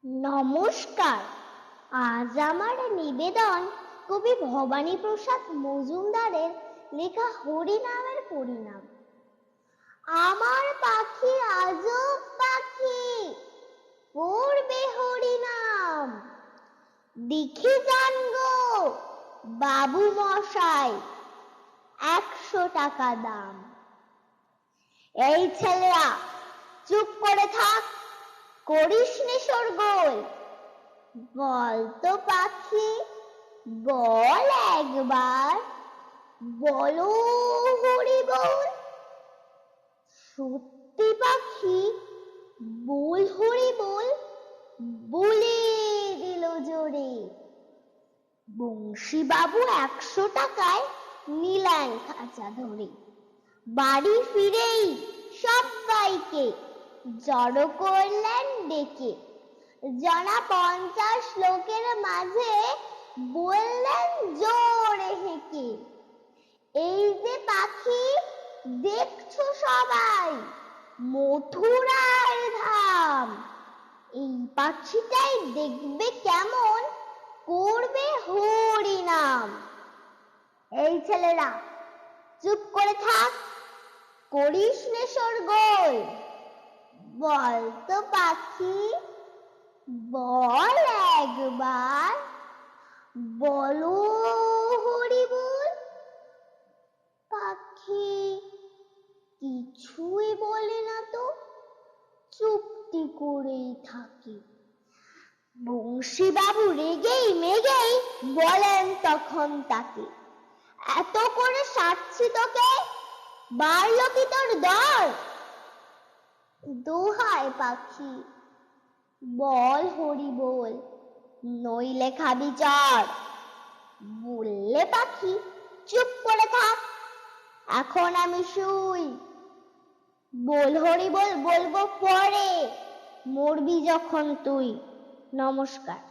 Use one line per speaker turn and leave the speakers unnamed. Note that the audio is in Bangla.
নমস্কার। আজ আমার নিবেদন কবি ভবানী প্রসাদ মজুমদারের লেখা হরিনামের পরিণাম। আমার পাখি আজব পাখি, পড়বে হরিনাম। দেখে যান গো বাবু মশাই, 100 টাকা দাম। এই ছেলেরা চুপ করে থাক, করিস নে শোরগোল। বল তো পাখি, বল একবার, বলো হরি বল। সত্যি পাখি বল হরি বল, বলে দিল জোরে। বংশী বাবু 100 টাকায় নিলেন খাঁচা ধরে। বাড়ি ফিরেই সবাইকে জড়ো করলেন ডেকে। জনা 50 লোকের মাঝে বললেন জোরে হেঁকে, এই যে পাখি দেখছো সবাই, মথুরার ধাম। এই পাখিটাই দেখবে কেমন করবে হরিনাম। এই ছেলেরা চুপ করে থাক, করিস নে শোরগোল। বল তো পাখি, বল একবার, বলো হরি বল। পাখি কিছুই বলে না তো, চুপটি করেই থাকে। বংশী বাবু রেগেই মেগেই বলেন তখন তাকে, এত করে সারছি তোকে, বাড়লো কি তোর দর? দোহাই পাখি, বল হরি বল, নইলে খাবি চড়। বললে পাখি চুপ করে থাক, এখন আমি শুই। বল হরি বল বলবো পরে, মরবি যখন তুই। নমস্কার।